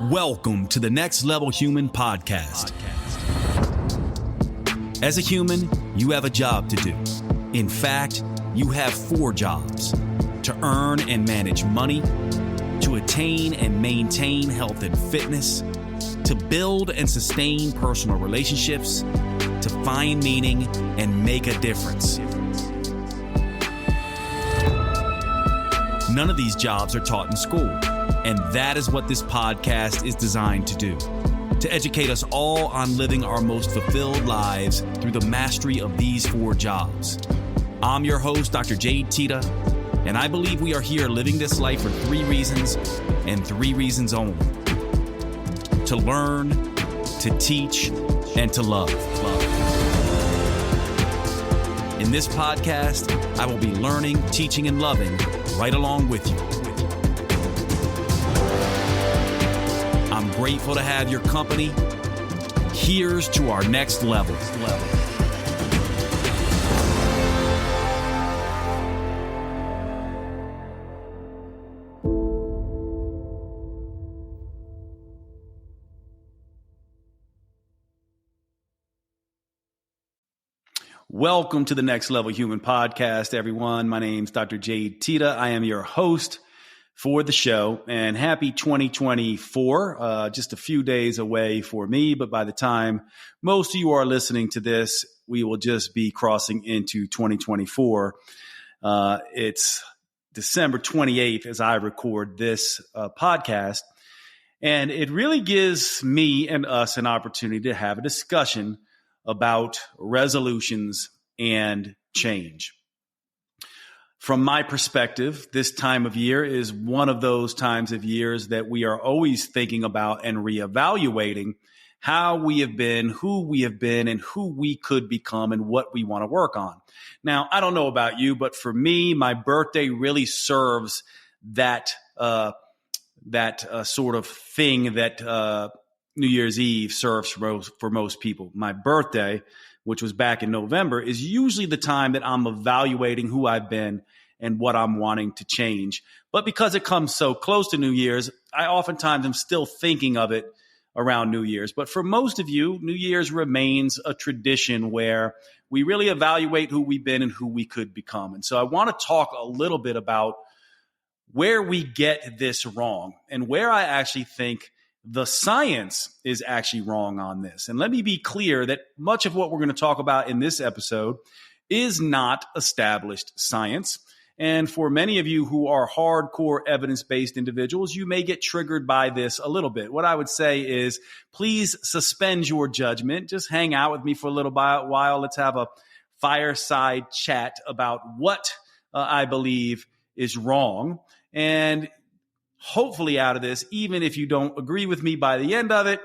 Welcome to the Next Level Human podcast. As a human, you have a job to do. In fact, you have 4 jobs: to earn and manage money, to attain and maintain health and fitness, to build and sustain personal relationships, to find meaning and make a difference. None of these jobs are taught in school, and that is what this podcast is designed to do: to educate us all on living our most fulfilled lives through the mastery of these 4 jobs. I'm your host, Dr. Jade Tita, and I believe we are here living this life for 3 reasons, and 3 reasons only: to learn, to teach, and to love. In this podcast, I will be learning, teaching, and loving right along with you. I'm grateful to have your company. Here's to our next level. Welcome to the Next Level Human podcast, everyone. My name's Dr. Jade Tita. I am your host for the show, and happy 2024. Just a few days away for me, but by the time most of you are listening to this, we will just be crossing into 2024. It's December 28th as I record this podcast, and it really gives me and us an opportunity to have a discussion about resolutions and change. From my perspective, this time of year is one of those times of years that we are always thinking about and reevaluating how we have been, who we have been, and who we could become and what we want to work on. Now, I don't know about you, but for me, my birthday really serves that sort of thing that New Year's Eve serves for most people. My birthday, which was back in November, is usually the time that I'm evaluating who I've been and what I'm wanting to change. But because it comes so close to New Year's, I oftentimes am still thinking of it around New Year's. But for most of you, New Year's remains a tradition where we really evaluate who we've been and who we could become. And so I want to talk a little bit about where we get this wrong and where I actually think the science is actually wrong on this. And let me be clear that much of what we're going to talk about in this episode is not established science. And for many of you who are hardcore evidence-based individuals, you may get triggered by this a little bit. What I would say is, please suspend your judgment. Just hang out with me for a little while. Let's have a fireside chat about what I believe is wrong. And hopefully out of this, even if you don't agree with me by the end of it,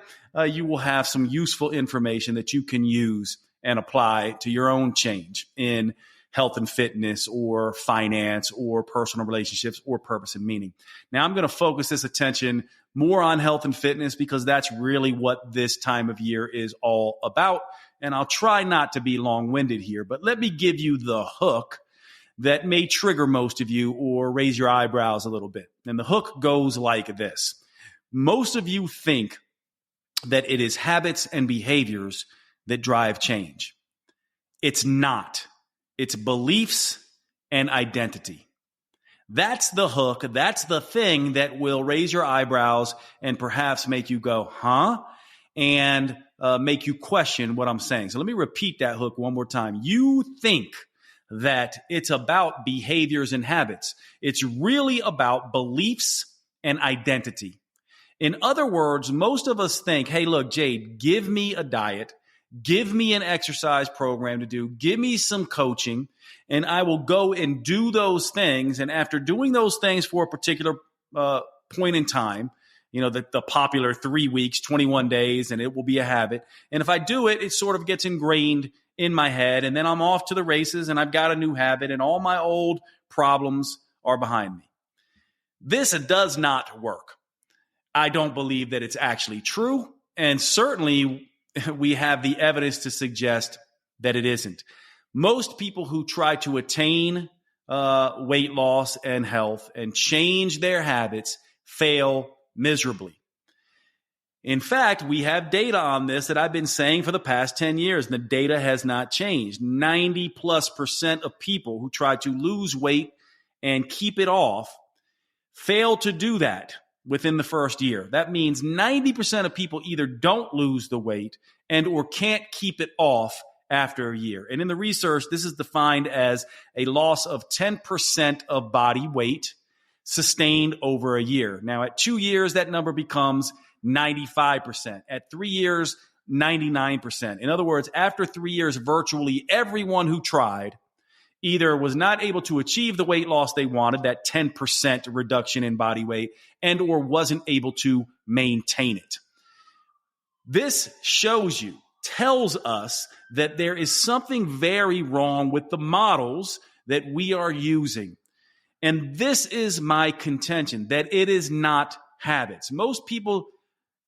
you will have some useful information that you can use and apply to your own change in health and fitness or finance or personal relationships or purpose and meaning. Now, I'm going to focus this attention more on health and fitness because that's really what this time of year is all about. And I'll try not to be long-winded here, but let me give you the hook that may trigger most of you or raise your eyebrows a little bit. And the hook goes like this. Most of you think that it is habits and behaviors that drive change. It's not. It's beliefs and identity. That's the hook. That's the thing that will raise your eyebrows and perhaps make you go, huh? And make you question what I'm saying. So let me repeat that hook one more time. You think that it's about behaviors and habits. It's really about beliefs and identity. In other words, most of us think, hey, look, Jade, give me a diet, give me an exercise program to do, give me some coaching, and I will go and do those things. And after doing those things for a particular point in time, you know, the popular 3 weeks, 21 days, and it will be a habit. And if I do it, it sort of gets ingrained in my head, and then I'm off to the races and I've got a new habit and all my old problems are behind me. This does not work. I don't believe that it's actually true. And certainly we have the evidence to suggest that it isn't. Most people who try to attain weight loss and health and change their habits fail miserably. In fact, we have data on this that I've been saying for the past 10 years, and the data has not changed. 90+% of people who try to lose weight and keep it off fail to do that within the first year. That means 90% of people either don't lose the weight and or can't keep it off after a year. And in the research, this is defined as a loss of 10% of body weight sustained over a year. Now, at 2 years, that number becomes 95%. At 3 years, 99%. In other words, after 3 years, virtually everyone who tried either was not able to achieve the weight loss they wanted, that 10% reduction in body weight, and or wasn't able to maintain it. This shows you, tells us that there is something very wrong with the models that we are using. And this is my contention, that it is not habits. Most people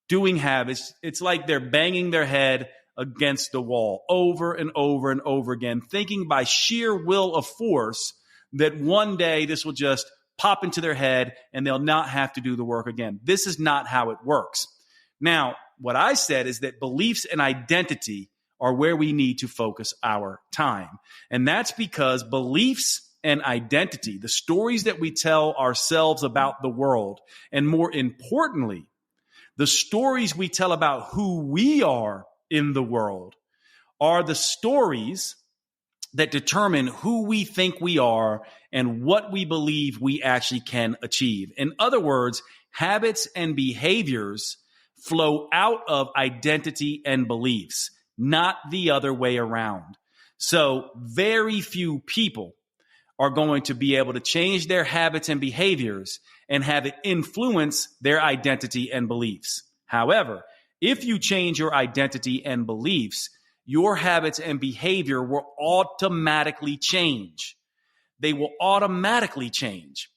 doing habits, it's like they're banging their head against the wall over and over and over again, thinking by sheer will of force that one day this will just pop into their head and they'll not have to do the work again. This is not how it works. Now, what I said is that beliefs and identity are where we need to focus our time. And that's because beliefs and identity, the stories that we tell ourselves about the world, and more importantly, the stories we tell about who we are in the world, are the stories that determine who we think we are and what we believe we actually can achieve. In other words, habits and behaviors flow out of identity and beliefs, not the other way around. So very few people are going to be able to change their habits and behaviors and have it influence their identity and beliefs. However, if you change your identity and beliefs, your habits and behavior will automatically change. They will automatically change.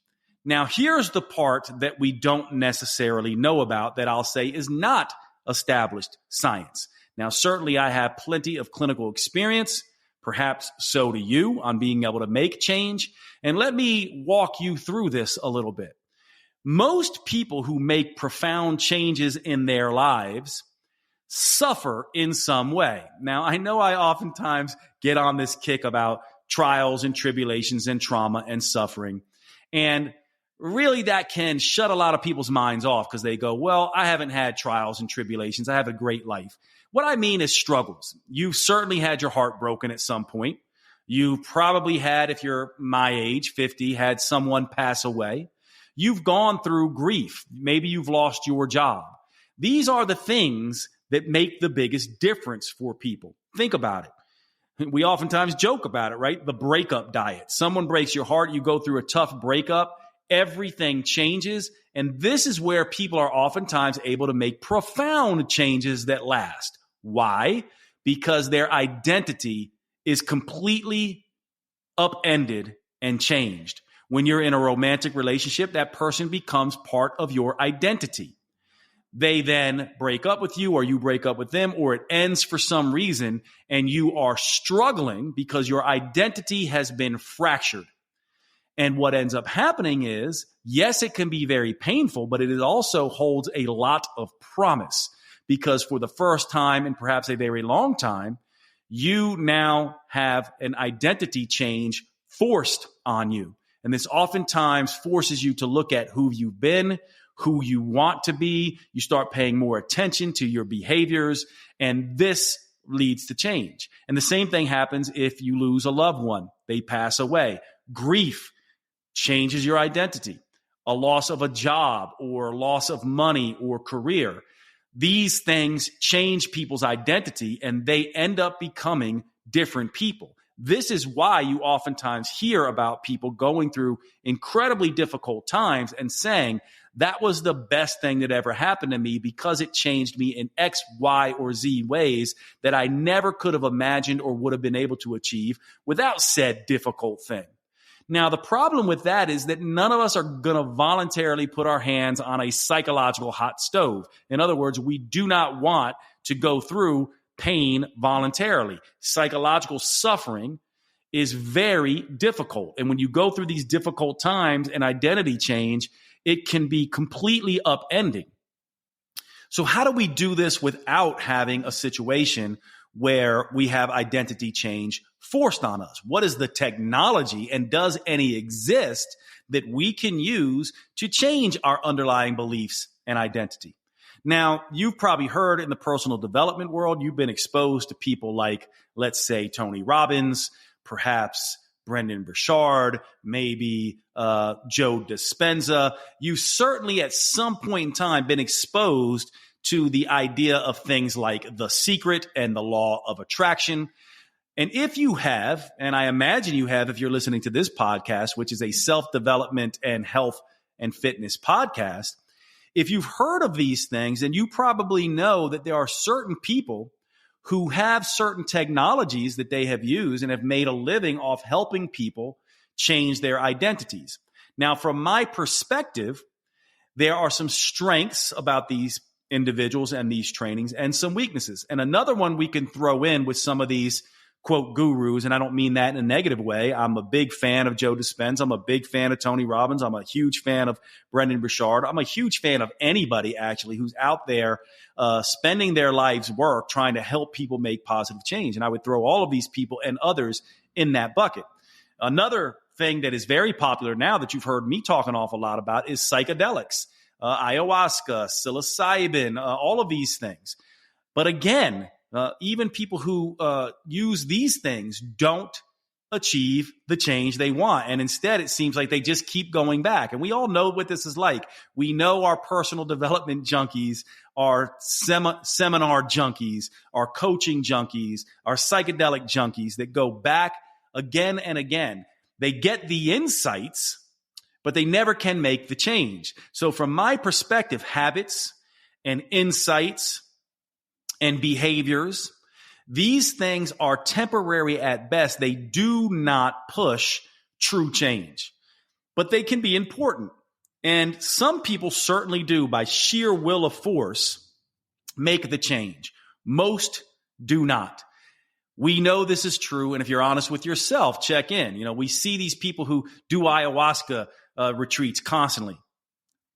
Now, here's the part that we don't necessarily know about that I'll say is not established science. Now, certainly I have plenty of clinical experience, perhaps so do you, on being able to make change. And let me walk you through this a little bit. Most people who make profound changes in their lives suffer in some way. Now, I know I oftentimes get on this kick about trials and tribulations and trauma and suffering. And really that can shut a lot of people's minds off because they go, well, I haven't had trials and tribulations. I have a great life. What I mean is struggles. You've certainly had your heart broken at some point. You probably had, if you're my age, 50, had someone pass away. You've gone through grief. Maybe you've lost your job. These are the things that make the biggest difference for people. Think about it. We oftentimes joke about it, right? The breakup diet. Someone breaks your heart, you go through a tough breakup, everything changes. And this is where people are oftentimes able to make profound changes that last. Why? Because their identity is completely upended and changed. When you're in a romantic relationship, that person becomes part of your identity. They then break up with you or you break up with them or it ends for some reason and you are struggling because your identity has been fractured. And what ends up happening is, yes, it can be very painful, but it also holds a lot of promise because for the first time in perhaps a very long time, you now have an identity change forced on you. And this oftentimes forces you to look at who you've been, who you want to be. You start paying more attention to your behaviors, and this leads to change. And the same thing happens if you lose a loved one. They pass away. Grief changes your identity. A loss of a job or loss of money or career. These things change people's identity, and they end up becoming different people. This is why you oftentimes hear about people going through incredibly difficult times and saying, that was the best thing that ever happened to me because it changed me in X, Y, or Z ways that I never could have imagined or would have been able to achieve without said difficult thing. Now, the problem with that is that none of us are going to voluntarily put our hands on a psychological hot stove. In other words, we do not want to go through pain voluntarily. Psychological suffering is very difficult. And when you go through these difficult times and identity change, it can be completely upending. So how do we do this without having a situation where we have identity change forced on us? What is the technology, and does any exist that we can use to change our underlying beliefs and identity? Now, you've probably heard in the personal development world, you've been exposed to people like, let's say, Tony Robbins, perhaps Brendon Burchard, maybe Joe Dispenza. You've certainly at some point in time been exposed to the idea of things like The Secret and the law of attraction. And if you have, and I imagine you have if you're listening to this podcast, which is a self-development and health and fitness podcast, if you've heard of these things, then you probably know that there are certain people who have certain technologies that they have used and have made a living off helping people change their identities. Now, from my perspective, there are some strengths about these individuals and these trainings and some weaknesses. And another one we can throw in with some of these quote gurus, and I don't mean that in a negative way. I'm a big fan of Joe Dispenza. I'm a big fan of Tony Robbins. I'm a huge fan of Brendon Burchard. I'm a huge fan of anybody actually who's out there spending their life's work trying to help people make positive change. And I would throw all of these people and others in that bucket. Another thing that is very popular now that you've heard me talk an awful lot about is psychedelics, ayahuasca, psilocybin, all of these things. But again, even people who use these things don't achieve the change they want. And instead, it seems like they just keep going back. And we all know what this is like. We know our personal development junkies, our seminar junkies, our coaching junkies, our psychedelic junkies that go back again and again. They get the insights, but they never can make the change. So from my perspective, habits and insights and behaviors, these things are temporary at best. They do not push true change, but they can be important. And some people certainly do, by sheer will of force, make the change. Most do not. We know this is true. And if you're honest with yourself, check in. We see these people who do ayahuasca retreats constantly.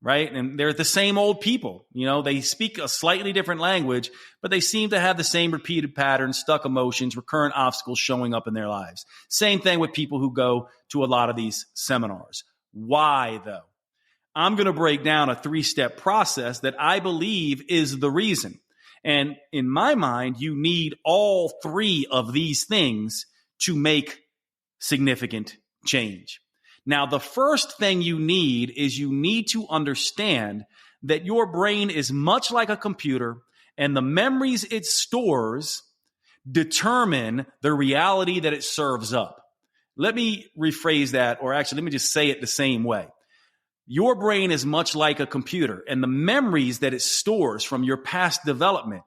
Right? And they're the same old people. They speak a slightly different language, but they seem to have the same repeated patterns, stuck emotions, recurrent obstacles showing up in their lives. Same thing with people who go to a lot of these seminars. Why, though? I'm going to break down a 3-step process that I believe is the reason. And in my mind, you need all 3 of these things to make significant change. Now, the first thing you need is you need to understand that your brain is much like a computer, and the memories it stores determine the reality that it serves up. Let me rephrase that, or actually, let me just say it the same way. Your brain is much like a computer, and the memories that it stores from your past development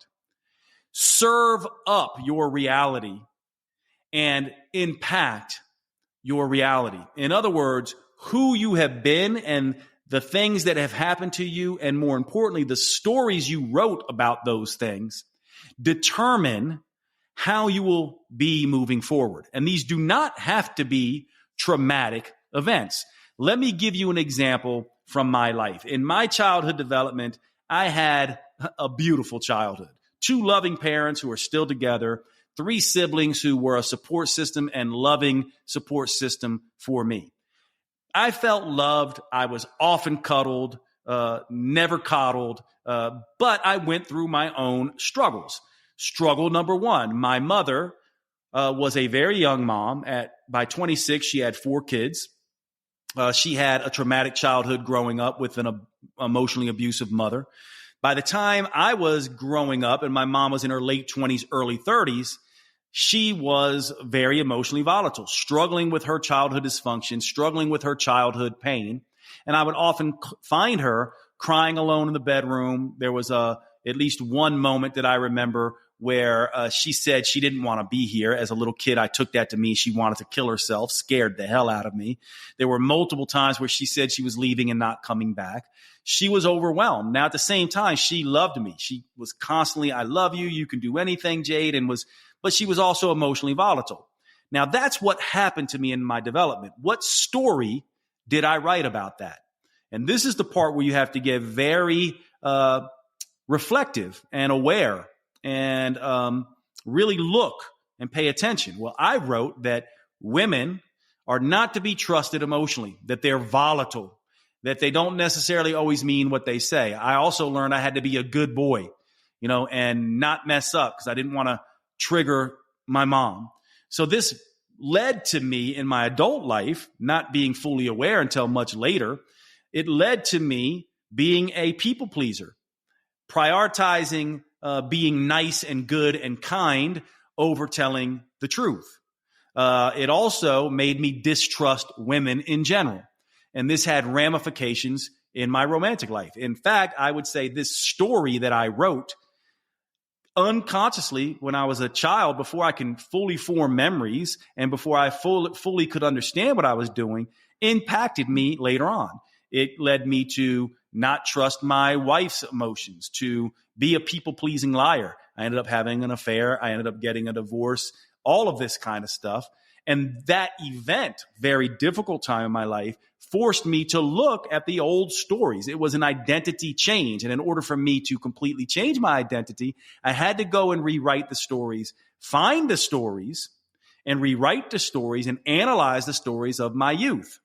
serve up your reality and impact your reality. In other words, who you have been and the things that have happened to you, and more importantly, the stories you wrote about those things, determine how you will be moving forward. And these do not have to be traumatic events. Let me give you an example from my life. In my childhood development, I had a beautiful childhood. 2 loving parents who are still together, 3 siblings who were a support system and loving support system for me. I felt loved. I was often cuddled, never coddled, but I went through my own struggles. Struggle number 1, my mother was a very young mom. By 26, she had 4 kids. She had a traumatic childhood growing up with an emotionally abusive mother. By the time I was growing up and my mom was in her late 20s, early 30s, she was very emotionally volatile, struggling with her childhood dysfunction, struggling with her childhood pain. And I would often find her crying alone in the bedroom. There was at least one moment that I remember where she said she didn't want to be here. As a little kid, I took that to mean she wanted to kill herself, scared the hell out of me. There were multiple times where she said she was leaving and not coming back. She was overwhelmed. Now, at the same time, she loved me. She was constantly, I love you. You can do anything, Jade. But she was also emotionally volatile. Now, that's what happened to me in my development. What story did I write about that? And this is the part where you have to get very reflective and aware and really look and pay attention. Well, I wrote that women are not to be trusted emotionally, that they're volatile, that they don't necessarily always mean what they say. I also learned I had to be a good boy, and not mess up because I didn't want to trigger my mom. So this led to me in my adult life, not being fully aware until much later. It led to me being a people pleaser, prioritizing being nice and good and kind over telling the truth. It also made me distrust women in general. And this had ramifications in my romantic life. In fact, I would say this story that I wrote unconsciously when I was a child, before I can fully form memories and before I fully could understand what I was doing, impacted me later on. It led me to not trust my wife's emotions, to be a people-pleasing liar. I ended up having an affair. I ended up getting a divorce, all of this kind of stuff. And that event, very difficult time in my life, forced me to look at the old stories. It was an identity change. And in order for me to completely change my identity, I had to go and rewrite the stories, find the stories, and rewrite the stories and analyze the stories of my youth.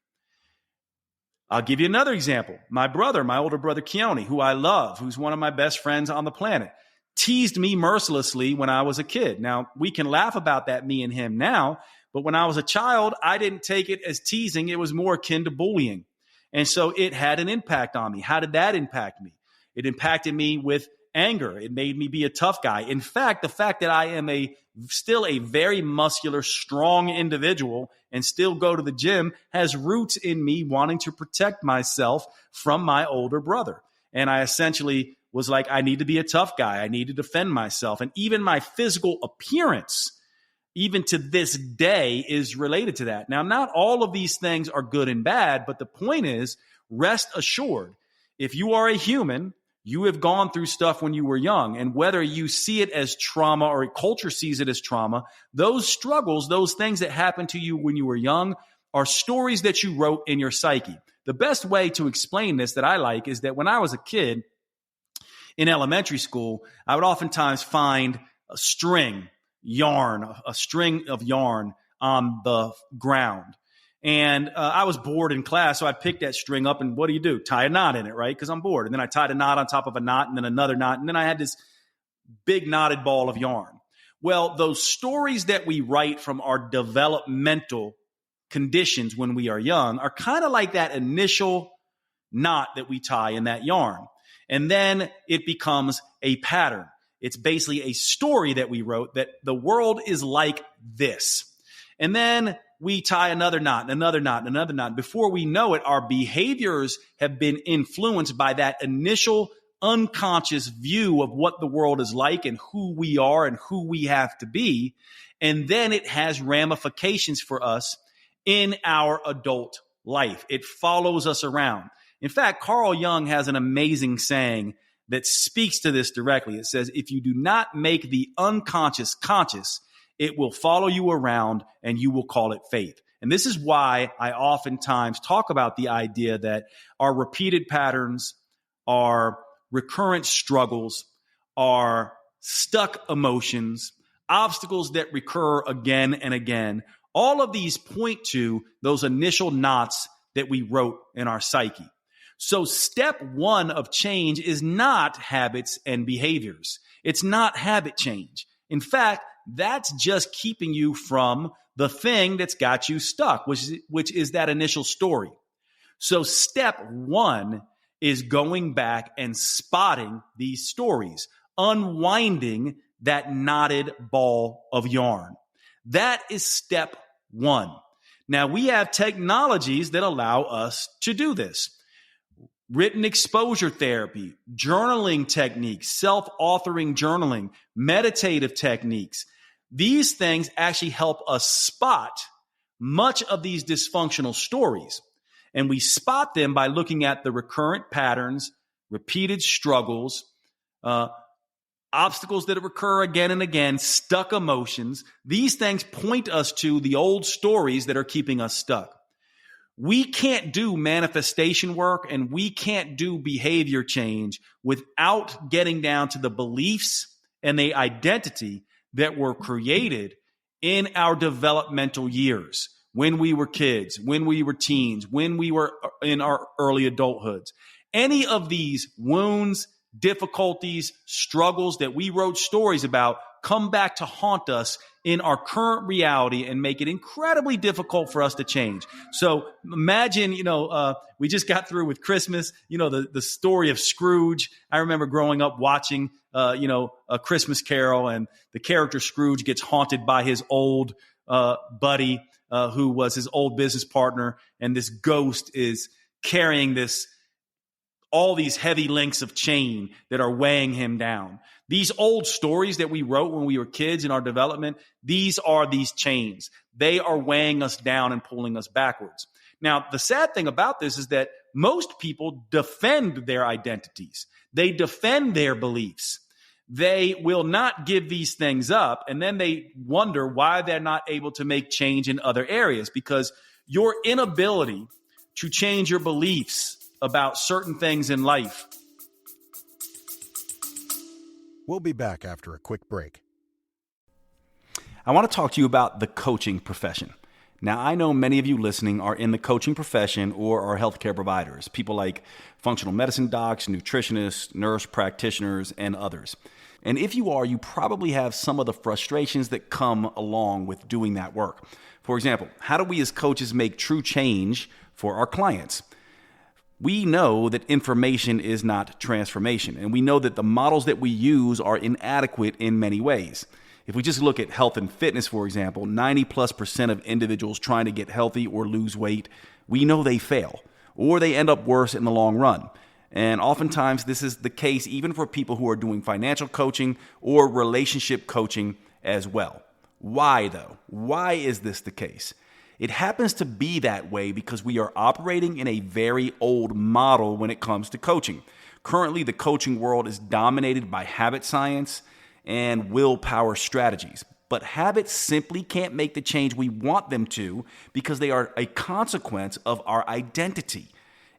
I'll give you another example. My older brother, Keone, who I love, who's one of my best friends on the planet, teased me mercilessly when I was a kid. Now, we can laugh about that, me and him now, but when I was a child, I didn't take it as teasing. It was more akin to bullying. And so it had an impact on me. How did that impact me? It impacted me with anger. It made me be a tough guy. In fact, the fact that I am still a very muscular, strong individual and still go to the gym has roots in me wanting to protect myself from my older brother. And I essentially was like, I need to be a tough guy. I need to defend myself. And even my physical appearance, even to this day, is related to that. Now, not all of these things are good and bad, but the point is, rest assured, if you are a human, you have gone through stuff when you were young. And whether you see it as trauma or a culture sees it as trauma, those struggles, those things that happened to you when you were young are stories that you wrote in your psyche. The best way to explain this that I like is that when I was a kid in elementary school, I would oftentimes find a string of yarn on the ground. And I was bored in class, so I picked that string up and what do? Tie a knot in it, right? Because I'm bored. And then I tied a knot on top of a knot and then another knot. And then I had this big knotted ball of yarn. Well, those stories that we write from our developmental conditions when we are young are kind of like that initial knot that we tie in that yarn. And then it becomes a pattern. It's basically a story that we wrote that the world is like this. And then we tie another knot and another knot and another knot. Before we know it, our behaviors have been influenced by that initial unconscious view of what the world is like and who we are and who we have to be. And then it has ramifications for us in our adult life. It follows us around. In fact, Carl Jung has an amazing saying that speaks to this directly. It says, if you do not make the unconscious conscious, it will follow you around and you will call it faith. And this is why I oftentimes talk about the idea that our repeated patterns, our recurrent struggles, our stuck emotions, obstacles that recur again and again, all of these point to those initial knots that we wrote in our psyche. So step one of change is not habits and behaviors. It's not habit change. In fact, that's just keeping you from the thing that's got you stuck, which is that initial story. So step one is going back and spotting these stories, unwinding that knotted ball of yarn. That is step one. Now, we have technologies that allow us to do this. Written exposure therapy, journaling techniques, self-authoring journaling, meditative techniques. These things actually help us spot much of these dysfunctional stories. And we spot them by looking at the recurrent patterns, repeated struggles, obstacles that recur again and again, stuck emotions. These things point us to the old stories that are keeping us stuck. We can't do manifestation work and we can't do behavior change without getting down to the beliefs and the identity that were created in our developmental years, when we were kids, when we were teens, when we were in our early adulthoods. Any of these wounds, difficulties, struggles that we wrote stories about come back to haunt us in our current reality and make it incredibly difficult for us to change. So imagine, we just got through with Christmas, the story of Scrooge. I remember growing up watching, A Christmas Carol, and the character Scrooge gets haunted by his old buddy, who was his old business partner. And this ghost is carrying all these heavy links of chain that are weighing him down. These old stories that we wrote when we were kids in our development, these are these chains. They are weighing us down and pulling us backwards. Now, the sad thing about this is that most people defend their identities. They defend their beliefs. They will not give these things up, and then they wonder why they're not able to make change in other areas, because your inability to change your beliefs about certain things in life. We'll be back after a quick break. I want to talk to you about the coaching profession. Now, I know many of you listening are in the coaching profession or are healthcare providers, people like functional medicine docs, nutritionists, nurse practitioners, and others. And if you are, you probably have some of the frustrations that come along with doing that work. For example, how do we as coaches make true change for our clients? We know that information is not transformation, and we know that the models that we use are inadequate in many ways. If we just look at health and fitness, for example, 90+% of individuals trying to get healthy or lose weight, we know they fail, or they end up worse in the long run. And oftentimes this is the case even for people who are doing financial coaching or relationship coaching as well. Why though? Why is this the case? It happens to be that way because we are operating in a very old model when it comes to coaching. Currently, the coaching world is dominated by habit science and willpower strategies. But habits simply can't make the change we want them to because they are a consequence of our identity.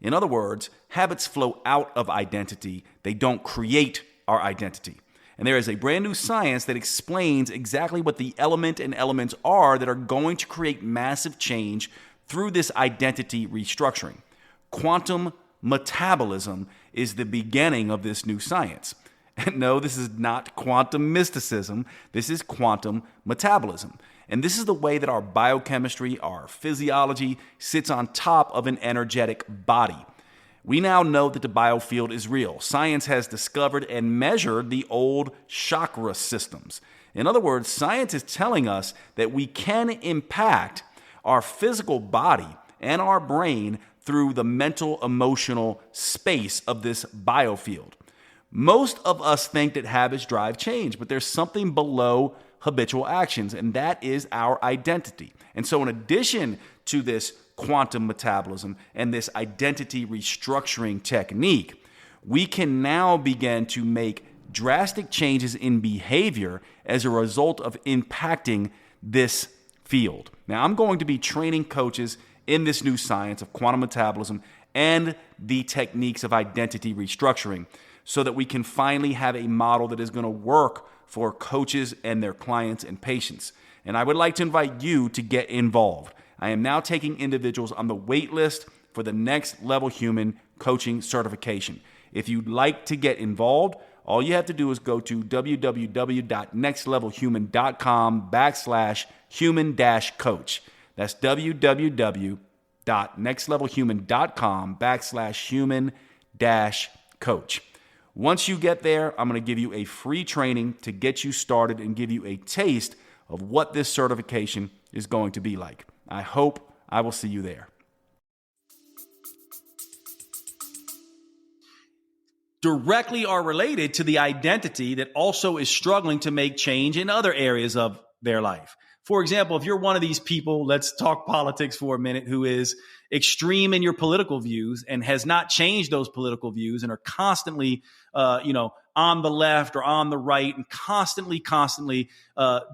In other words, habits flow out of identity. They don't create our identity. And there is a brand new science that explains exactly what the element and elements are that are going to create massive change through this identity restructuring. Quantum metabolism is the beginning of this new science. And no, this is not quantum mysticism. This is quantum metabolism. And this is the way that our biochemistry, our physiology sits on top of an energetic body. We now know that the biofield is real. Science has discovered and measured the old chakra systems. In other words, science is telling us that we can impact our physical body and our brain through the mental, emotional space of this biofield. Most of us think that habits drive change, but there's something below habitual actions, and that is our identity. And so in addition to this quantum metabolism and this identity restructuring technique, we can now begin to make drastic changes in behavior as a result of impacting this field. Now, I'm going to be training coaches in this new science of quantum metabolism and the techniques of identity restructuring so that we can finally have a model that is going to work for coaches and their clients and patients. And I would like to invite you to get involved. I am now taking individuals on the wait list for the Next Level Human coaching certification. If you'd like to get involved, all you have to do is go to www.nextlevelhuman.com/human-coach. That's www.nextlevelhuman.com/human-coach. Once you get there, I'm going to give you a free training to get you started and give you a taste of what this certification is going to be like. I hope I will see you there. Directly are related to the identity that also is struggling to make change in other areas of their life. For example, if you're one of these people, let's talk politics for a minute, who is extreme in your political views and has not changed those political views and are constantly, on the left or on the right and constantly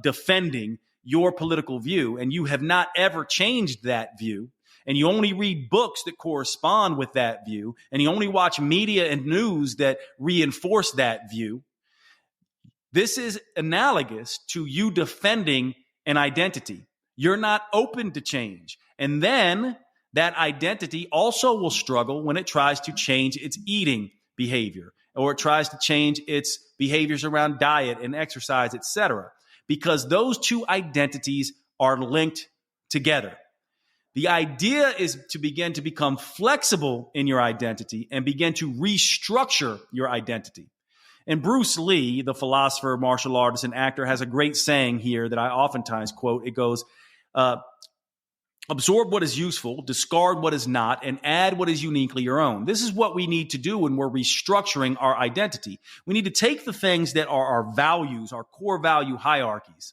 defending your political view, and you have not ever changed that view, and you only read books that correspond with that view, and you only watch media and news that reinforce that view, this is analogous to you defending an identity. You're not open to change. And then that identity also will struggle when it tries to change its eating behavior, or it tries to change its behaviors around diet and exercise, etc., because those two identities are linked together. The idea is to begin to become flexible in your identity and begin to restructure your identity. And Bruce Lee, the philosopher, martial artist, and actor, has a great saying here that I oftentimes quote. It goes, absorb what is useful, discard what is not, and add what is uniquely your own. This is what we need to do when we're restructuring our identity. We need to take the things that are our values, our core value hierarchies,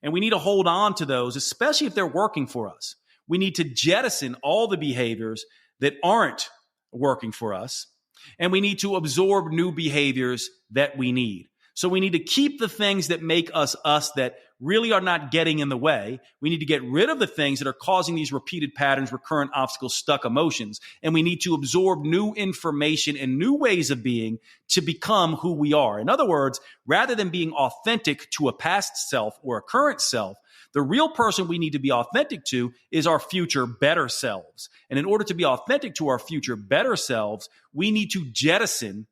and we need to hold on to those, especially if they're working for us. We need to jettison all the behaviors that aren't working for us, and we need to absorb new behaviors that we need. So we need to keep the things that make us us, that really are not getting in the way. We need to get rid of the things that are causing these repeated patterns, recurrent obstacles, stuck emotions. And we need to absorb new information and new ways of being to become who we are. In other words, rather than being authentic to a past self or a current self, the real person we need to be authentic to is our future better selves. And in order to be authentic to our future better selves, we need to jettison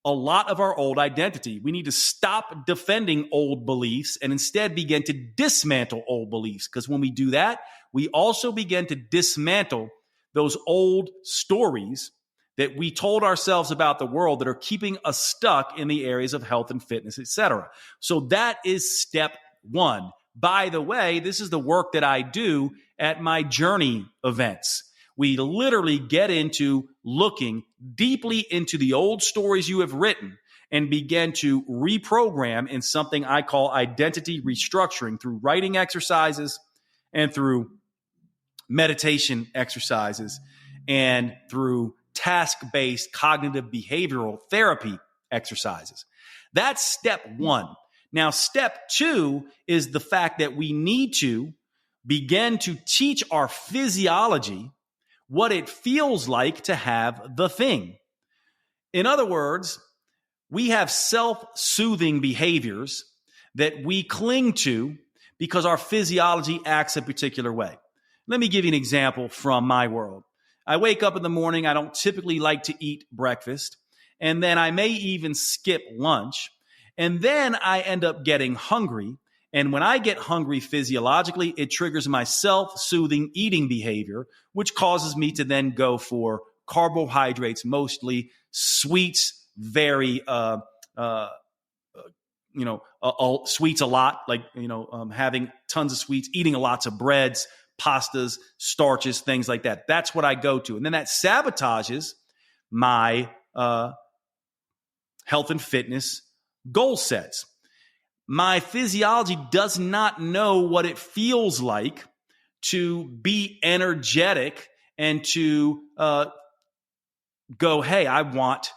a lot of our old identity. We need to stop defending old beliefs and instead begin to dismantle old beliefs. Because when we do that, we also begin to dismantle those old stories that we told ourselves about the world that are keeping us stuck in the areas of health and fitness, etc. So that is step one. By the way, this is the work that I do at my journey events. We literally get into looking deeply into the old stories you have written and begin to reprogram in something I call identity restructuring through writing exercises and through meditation exercises and through task-based cognitive behavioral therapy exercises. That's step one. Now, step two is the fact that we need to begin to teach our physiology what it feels like to have the thing. In other words, we have self-soothing behaviors that we cling to because our physiology acts a particular way. Let me give you an example from my world. I wake up in the morning. I don't typically like to eat breakfast, and then I may even skip lunch, and then I end up getting hungry. And when I get hungry physiologically, it triggers my self-soothing eating behavior, which causes me to then go for carbohydrates, mostly sweets, very, sweets a lot, like, having tons of sweets, eating lots of breads, pastas, starches, things like that. That's what I go to. And then that sabotages my health and fitness goal sets. My physiology does not know what it feels like to be energetic and to go, hey, I want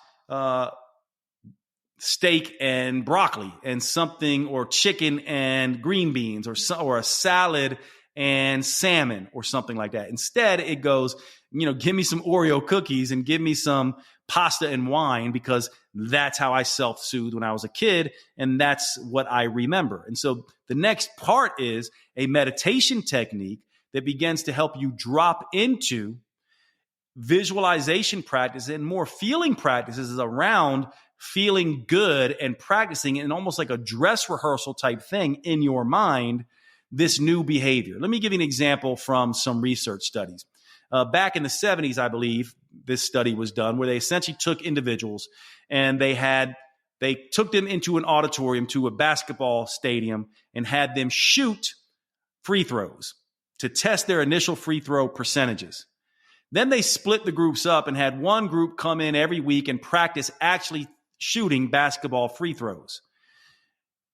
steak and broccoli and something, or chicken and green beans, or a salad and salmon or something like that. Instead, it goes, give me some Oreo cookies and give me some pasta and wine, because that's how I self-soothed when I was a kid, and that's what I remember. And so the next part is a meditation technique that begins to help you drop into visualization practice and more feeling practices around feeling good and practicing in almost like a dress rehearsal type thing in your mind, this new behavior. Let me give you an example from some research studies. Back in the 70s, I believe, this study was done where they essentially took individuals and they took them into an auditorium, to a basketball stadium, and had them shoot free throws to test their initial free throw percentages. Then they split the groups up and had one group come in every week and practice actually shooting basketball free throws.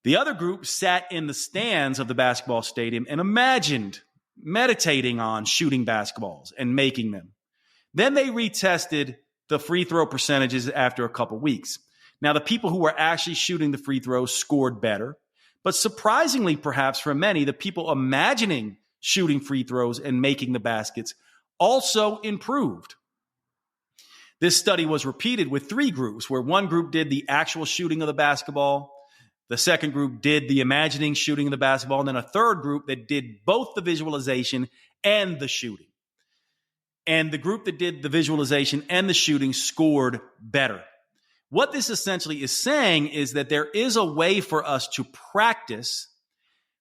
The other group sat in the stands of the basketball stadium and imagined meditating on shooting basketballs and making them. Then they retested the free throw percentages after a couple weeks. Now, the people who were actually shooting the free throws scored better, but surprisingly, perhaps for many, the people imagining shooting free throws and making the baskets also improved. This study was repeated with 3 groups, where one group did the actual shooting of the basketball, the second group did the imagining shooting of the basketball, and then a third group that did both the visualization and the shooting. And the group that did the visualization and the shooting scored better. What this essentially is saying is that there is a way for us to practice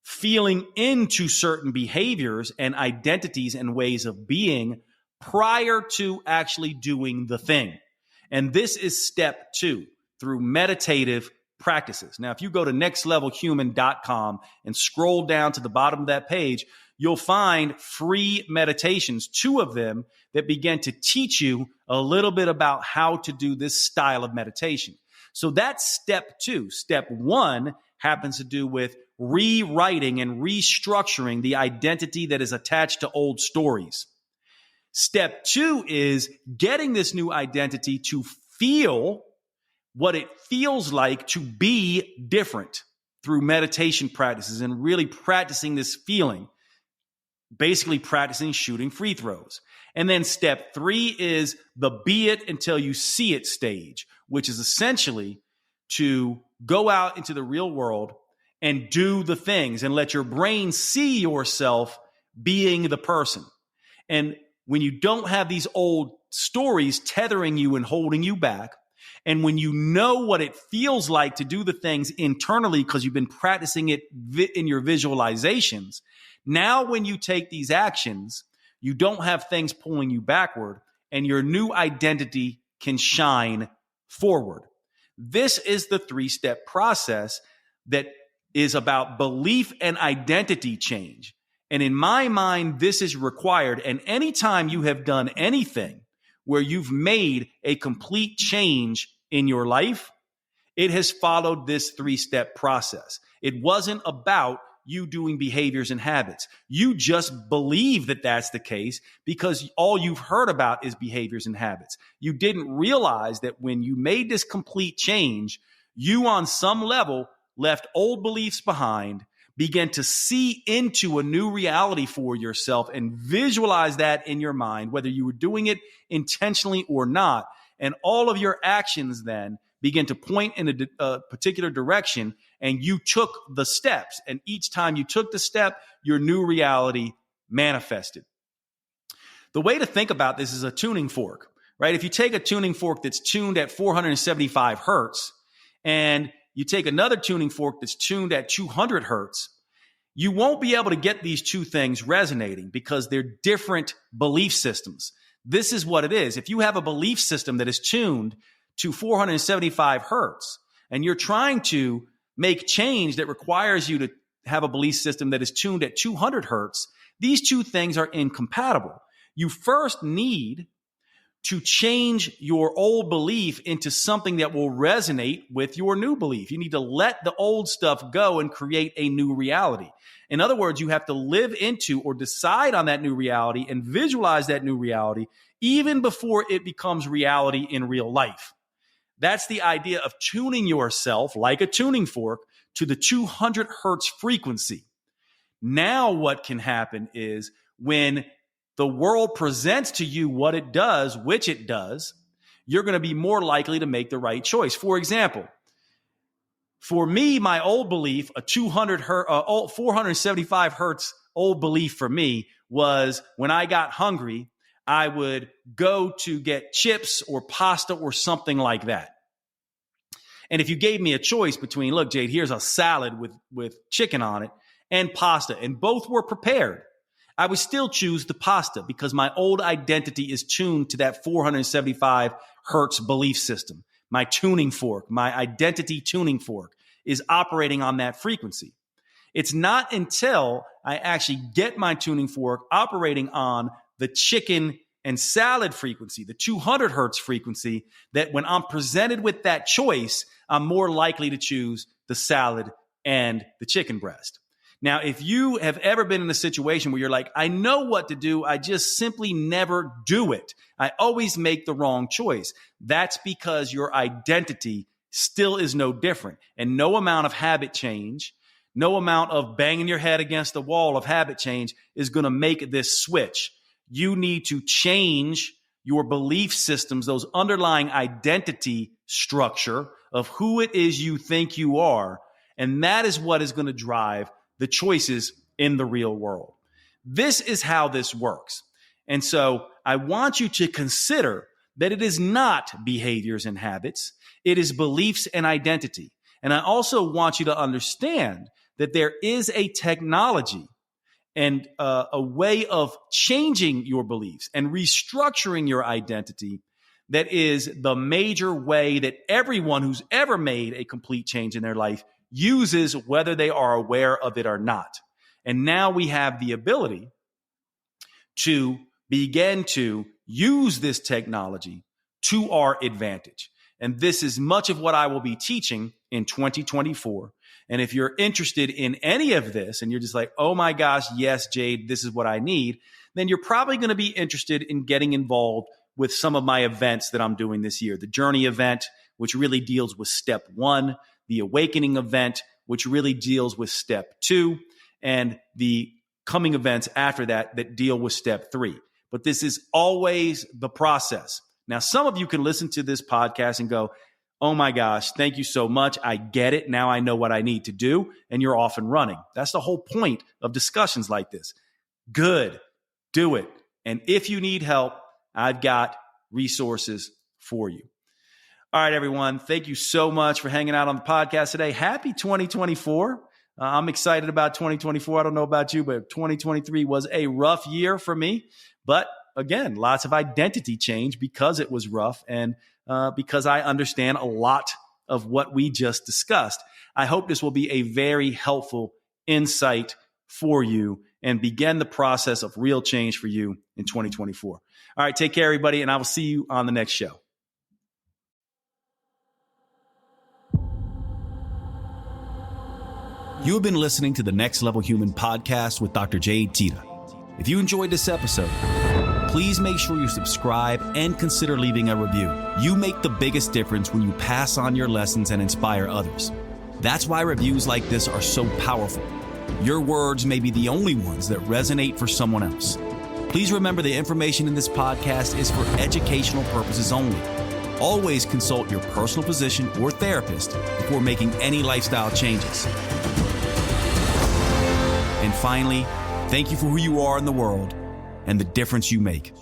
feeling into certain behaviors and identities and ways of being prior to actually doing the thing. And this is step 2 through meditative practices. Now, if you go to nextlevelhuman.com and scroll down to the bottom of that page, you'll find free meditations, 2 of them that begin to teach you a little bit about how to do this style of meditation. So that's step 2. Step 1 happens to do with rewriting and restructuring the identity that is attached to old stories. Step 2 is getting this new identity to feel what it feels like to be different through meditation practices and really practicing this feeling, basically practicing shooting free throws. And then step 3 is the be it until you see it stage, which is essentially to go out into the real world and do the things and let your brain see yourself being the person. And when you don't have these old stories tethering you and holding you back, and when you know what it feels like to do the things internally because you've been practicing it in your visualizations, now when you take these actions, you don't have things pulling you backward, and your new identity can shine forward. This is the 3-step process that is about belief and identity change. And in my mind, this is required. And anytime you have done anything where you've made a complete change in your life, it has followed this 3-step process. It wasn't about you doing behaviors and habits. You just believe that that's the case because all you've heard about is behaviors and habits. You didn't realize that when you made this complete change, you on some level left old beliefs behind, began to see into a new reality for yourself and visualize that in your mind, whether you were doing it intentionally or not. And all of your actions then begin to point in a particular direction, and you took the steps. And each time you took the step, your new reality manifested. The way to think about this is a tuning fork, right? If you take a tuning fork that's tuned at 475 hertz and you take another tuning fork that's tuned at 200 hertz, you won't be able to get these two things resonating because they're different belief systems. This is what it is. If you have a belief system that is tuned to 475 hertz and you're trying to make change that requires you to have a belief system that is tuned at 200 hertz, these two things are incompatible. You first need to change your old belief into something that will resonate with your new belief. You need to let the old stuff go and create a new reality. In other words, you have to live into or decide on that new reality and visualize that new reality even before it becomes reality in real life. That's the idea of tuning yourself like a tuning fork to the 200 hertz frequency. Now what can happen is when the world presents to you what it does, which it does, you're going to be more likely to make the right choice. For example, for me, my old belief, a 475 hertz old belief for me was when I got hungry, I would go to get chips or pasta or something like that. And if you gave me a choice between, look, Jade, here's a salad with chicken on it and pasta, and both were prepared, I would still choose the pasta because my old identity is tuned to that 475 hertz belief system. My tuning fork, my identity tuning fork is operating on that frequency. It's not until I actually get my tuning fork operating on the chicken and salad frequency, the 200 hertz frequency, that when I'm presented with that choice, I'm more likely to choose the salad and the chicken breast. Now, if you have ever been in a situation where you're like, I know what to do, I just simply never do it, I always make the wrong choice, that's because your identity still is no different. And no amount of habit change, no amount of banging your head against the wall of habit change is going to make this switch. you need to change your belief systems, those underlying identity structure of who it is you think you are. And that is what is going to drive the choices in the real world. This is how this works. And so I want you to consider that it is not behaviors and habits. It is beliefs and identity. And I also want you to understand that there is a technology and a way of changing your beliefs and restructuring your identity that is the major way that everyone who's ever made a complete change in their life uses, whether they are aware of it or not. And now we have the ability to begin to use this technology to our advantage. And this is much of what I will be teaching in 2024. And if you're interested in any of this and you're just like, oh my gosh, yes, Jade, this is what I need, then you're probably going to be interested in getting involved with some of my events that I'm doing this year. The Journey event, which really deals with step 1, the Awakening event, which really deals with step 2, and the coming events after that that deal with step 3. But this is always the process. Now, some of you can listen to this podcast and go, oh my gosh, thank you so much. I get it. Now I know what I need to do. And you're off and running. That's the whole point of discussions like this. Good. Do it. And if you need help, I've got resources for you. All right, everyone. Thank you so much for hanging out on the podcast today. Happy 2024. I'm excited about 2024. I don't know about you, but 2023 was a rough year for me. But again, lots of identity change because it was rough and because I understand a lot of what we just discussed. I hope this will be a very helpful insight for you and begin the process of real change for you in 2024. All right, take care, everybody, and I will see you on the next show. You have been listening to the Next Level Human podcast with Dr. Jade Tita. If you enjoyed this episode, please make sure you subscribe and consider leaving a review. You make the biggest difference when you pass on your lessons and inspire others. That's why reviews like this are so powerful. Your words may be the only ones that resonate for someone else. Please remember the information in this podcast is for educational purposes only. Always consult your personal physician or therapist before making any lifestyle changes. And finally, thank you for who you are in the world and the difference you make.